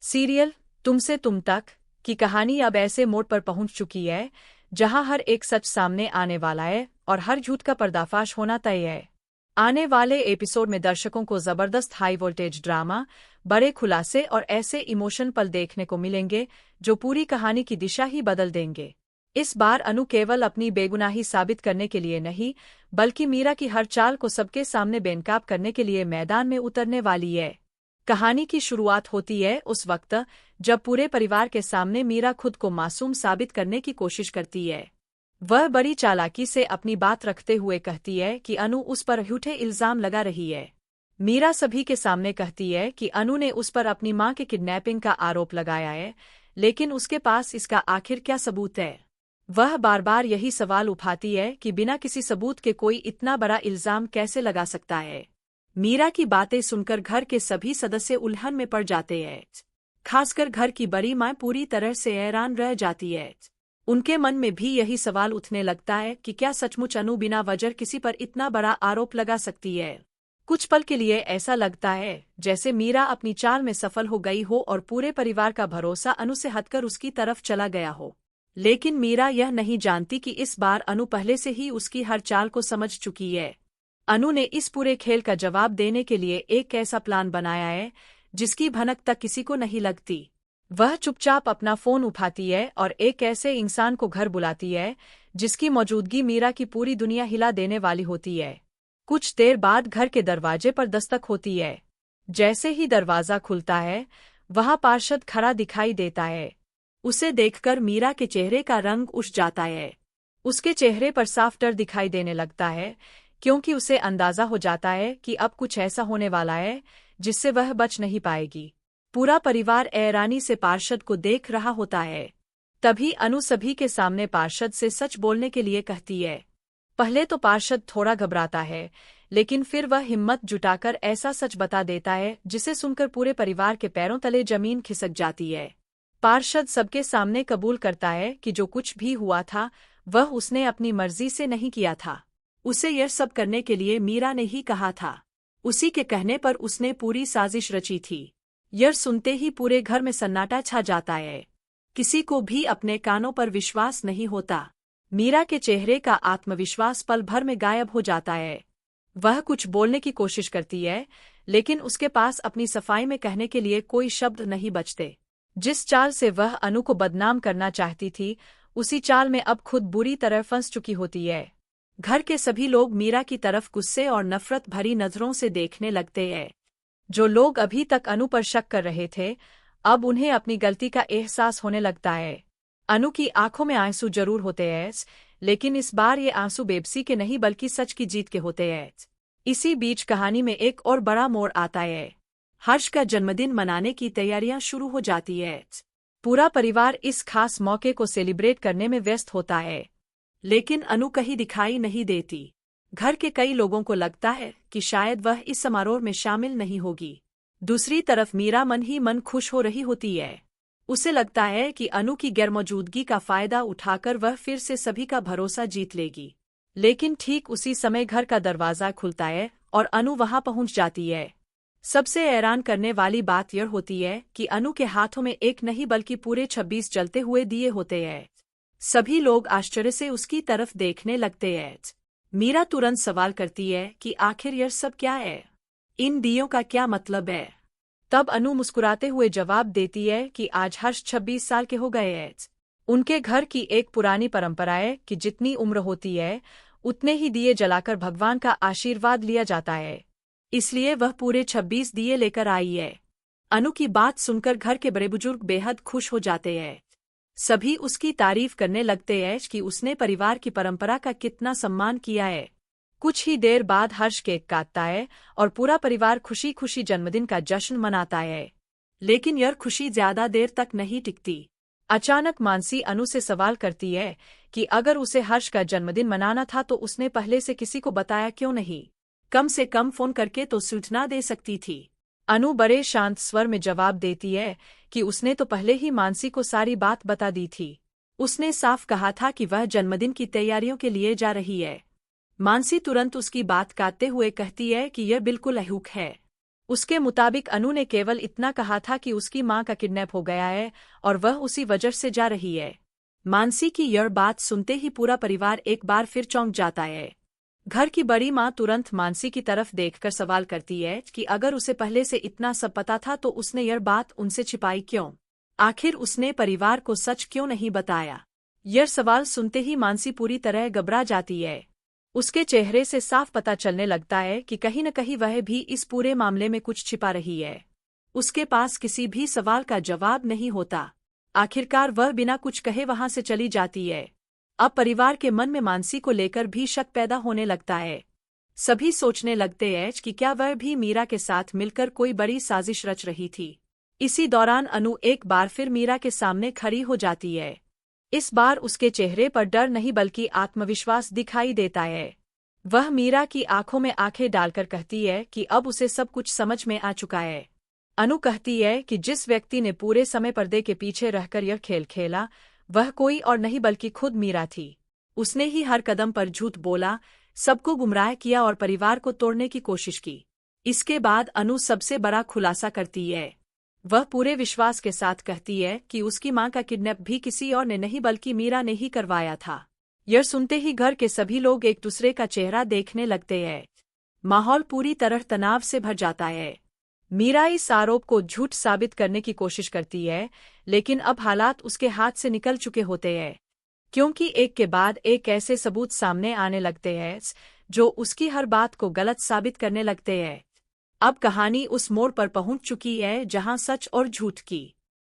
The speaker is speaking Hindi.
सीरियल तुमसे तुम तक की कहानी अब ऐसे मोड़ पर पहुंच चुकी है जहां हर एक सच सामने आने वाला है और हर झूठ का पर्दाफाश होना तय है। आने वाले एपिसोड में दर्शकों को जबरदस्त हाई वोल्टेज ड्रामा, बड़े खुलासे और ऐसे इमोशन पल देखने को मिलेंगे जो पूरी कहानी की दिशा ही बदल देंगे। इस बार अनु केवल अपनी बेगुनाही साबित करने के लिए नहीं, बल्कि मीरा की हर चाल को सबके सामने बेनकाब करने के लिए मैदान में उतरने वाली है। कहानी की शुरुआत होती है उस वक्त जब पूरे परिवार के सामने मीरा खुद को मासूम साबित करने की कोशिश करती है। वह बड़ी चालाकी से अपनी बात रखते हुए कहती है कि अनु उस पर झूठे इल्जाम लगा रही है। मीरा सभी के सामने कहती है कि अनु ने उस पर अपनी मां के किडनैपिंग का आरोप लगाया है, लेकिन उसके पास इसका आखिर क्या सबूत है। वह बार बार यही सवाल उठाती है कि बिना किसी सबूत के कोई इतना बड़ा इल्जाम कैसे लगा सकता है। मीरा की बातें सुनकर घर के सभी सदस्य उलझन में पड़ जाते हैं। खासकर घर की बड़ी मां पूरी तरह से हैरान रह जाती है। उनके मन में भी यही सवाल उठने लगता है कि क्या सचमुच अनु बिना वजह किसी पर इतना बड़ा आरोप लगा सकती है। कुछ पल के लिए ऐसा लगता है जैसे मीरा अपनी चाल में सफल हो गई हो और पूरे परिवार का भरोसा अनु से हटकर उसकी तरफ चला गया हो। लेकिन मीरा यह नहीं जानती कि इस बार अनु पहले से ही उसकी हर चाल को समझ चुकी है। अनु ने इस पूरे खेल का जवाब देने के लिए एक ऐसा प्लान बनाया है जिसकी भनक तक किसी को नहीं लगती। वह चुपचाप अपना फोन उठाती है और एक ऐसे इंसान को घर बुलाती है जिसकी मौजूदगी मीरा की पूरी दुनिया हिला देने वाली होती है। कुछ देर बाद घर के दरवाजे पर दस्तक होती है। जैसे ही दरवाजा खुलता है, वहां पार्षद खड़ा दिखाई देता है। उसे देखकर मीरा के चेहरे का रंग उठ जाता है। उसके चेहरे पर साफ डर दिखाई देने लगता है, क्योंकि उसे अंदाजा हो जाता है कि अब कुछ ऐसा होने वाला है जिससे वह बच नहीं पाएगी। पूरा परिवार हैरानी से पार्षद को देख रहा होता है। तभी अनु सभी के सामने पार्षद से सच बोलने के लिए कहती है। पहले तो पार्षद थोड़ा घबराता है, लेकिन फिर वह हिम्मत जुटाकर ऐसा सच बता देता है जिसे सुनकर पूरे परिवार के पैरों तले जमीन खिसक जाती है। पार्षद सबके सामने कबूल करता है कि जो कुछ भी हुआ था वह उसने अपनी मर्जी से नहीं किया था। उसे यह सब करने के लिए मीरा ने ही कहा था। उसी के कहने पर उसने पूरी साजिश रची थी। यह सुनते ही पूरे घर में सन्नाटा छा जाता है। किसी को भी अपने कानों पर विश्वास नहीं होता। मीरा के चेहरे का आत्मविश्वास पल भर में गायब हो जाता है। वह कुछ बोलने की कोशिश करती है, लेकिन उसके पास अपनी सफाई में कहने के लिए कोई शब्द नहीं बचते। जिस चाल से वह अनु को बदनाम करना चाहती थी, उसी चाल में अब खुद बुरी तरह फंस चुकी होती है। घर के सभी लोग मीरा की तरफ गुस्से और नफरत भरी नजरों से देखने लगते हैं। जो लोग अभी तक अनु पर शक कर रहे थे, अब उन्हें अपनी गलती का एहसास होने लगता है। अनु की आंखों में आंसू जरूर होते हैं, लेकिन इस बार ये आंसू बेबसी के नहीं बल्कि सच की जीत के होते हैं। इसी बीच कहानी में एक और बड़ा मोड़ आता है। हर्ष का जन्मदिन मनाने की तैयारियां शुरू हो जाती है। पूरा परिवार इस खास मौके को सेलिब्रेट करने में व्यस्त होता है, लेकिन अनु कहीं दिखाई नहीं देती। घर के कई लोगों को लगता है कि शायद वह इस समारोह में शामिल नहीं होगी। दूसरी तरफ मीरा मन ही मन खुश हो रही होती है। उसे लगता है कि अनु की गैरमौजूदगी का फायदा उठाकर वह फिर से सभी का भरोसा जीत लेगी। लेकिन ठीक उसी समय घर का दरवाजा खुलता है और अनु वहां पहुंच जाती है। सबसे हैरान करने वाली बात यह होती है कि अनु के हाथों में एक नहीं बल्कि पूरे 26 जलते हुए दिए होते हैं। सभी लोग आश्चर्य से उसकी तरफ देखने लगते हैं। मीरा तुरंत सवाल करती है कि आखिर यह सब क्या है, इन दियों का क्या मतलब है। तब अनु मुस्कुराते हुए जवाब देती है कि आज हर्ष 26 साल के हो गए हैं। उनके घर की एक पुरानी परंपरा है कि जितनी उम्र होती है उतने ही दिए जलाकर भगवान का आशीर्वाद लिया जाता है। इसलिए वह पूरे 26 दिए लेकर आई है। अनु की बात सुनकर घर के बड़े बुजुर्ग बेहद खुश हो जाते हैं। सभी उसकी तारीफ करने लगते हैं कि उसने परिवार की परंपरा का कितना सम्मान किया है। कुछ ही देर बाद हर्ष केक काटता है और पूरा परिवार खुशी खुशी जन्मदिन का जश्न मनाता है। लेकिन यह खुशी ज्यादा देर तक नहीं टिकती। अचानक मानसी अनु से सवाल करती है कि अगर उसे हर्ष का जन्मदिन मनाना था तो उसने पहले से किसी को बताया क्यों नहीं। कम से कम फोन करके तो सूचना दे सकती थी। अनु बड़े शांत स्वर में जवाब देती है कि उसने तो पहले ही मानसी को सारी बात बता दी थी। उसने साफ कहा था कि वह जन्मदिन की तैयारियों के लिए जा रही है। मानसी तुरंत उसकी बात काटते हुए कहती है कि यह बिल्कुल अहूक है। उसके मुताबिक अनु ने केवल इतना कहा था कि उसकी मां का किडनैप हो गया है और वह उसी वजह से जा रही है। मानसी की यह बात सुनते ही पूरा परिवार एक बार फिर चौंक जाता है। घर की बड़ी मां तुरंत मानसी की तरफ देखकर सवाल करती है कि अगर उसे पहले से इतना सब पता था तो उसने यह बात उनसे छिपाई क्यों? आखिर उसने परिवार को सच क्यों नहीं बताया? यह सवाल सुनते ही मानसी पूरी तरह घबरा जाती है। उसके चेहरे से साफ पता चलने लगता है कि कहीं न कहीं वह भी इस पूरे मामले में कुछ छिपा रही है। उसके पास किसी भी सवाल का जवाब नहीं होता। आखिरकार वह बिना कुछ कहे वहां से चली जाती है। अब परिवार के मन में मानसी को लेकर भी शक पैदा होने लगता है। सभी सोचने लगते हैं कि क्या वह भी मीरा के साथ मिलकर कोई बड़ी साजिश रच रही थी। इसी दौरान अनु एक बार फिर मीरा के सामने खड़ी हो जाती है। इस बार उसके चेहरे पर डर नहीं बल्कि आत्मविश्वास दिखाई देता है। वह मीरा की आंखों में आंखें डालकर कहती है कि अब उसे सब कुछ समझ में आ चुका है। अनु कहती है कि जिस व्यक्ति ने पूरे समय पर्दे के पीछे रहकर यह खेल खेला वह कोई और नहीं बल्कि खुद मीरा थी। उसने ही हर कदम पर झूठ बोला, सबको गुमराह किया और परिवार को तोड़ने की कोशिश की। इसके बाद अनु सबसे बड़ा खुलासा करती है। वह पूरे विश्वास के साथ कहती है कि उसकी मां का किडनैप भी किसी और ने नहीं बल्कि मीरा ने ही करवाया था। यह सुनते ही घर के सभी लोग एक दूसरे का चेहरा देखने लगते हैं। माहौल पूरी तरह तनाव से भर जाता है। मीरा इस आरोप को झूठ साबित करने की कोशिश करती है, लेकिन अब हालात उसके हाथ से निकल चुके होते हैं, क्योंकि एक के बाद एक ऐसे सबूत सामने आने लगते हैं जो उसकी हर बात को गलत साबित करने लगते हैं। अब कहानी उस मोड़ पर पहुंच चुकी है जहां सच और झूठ की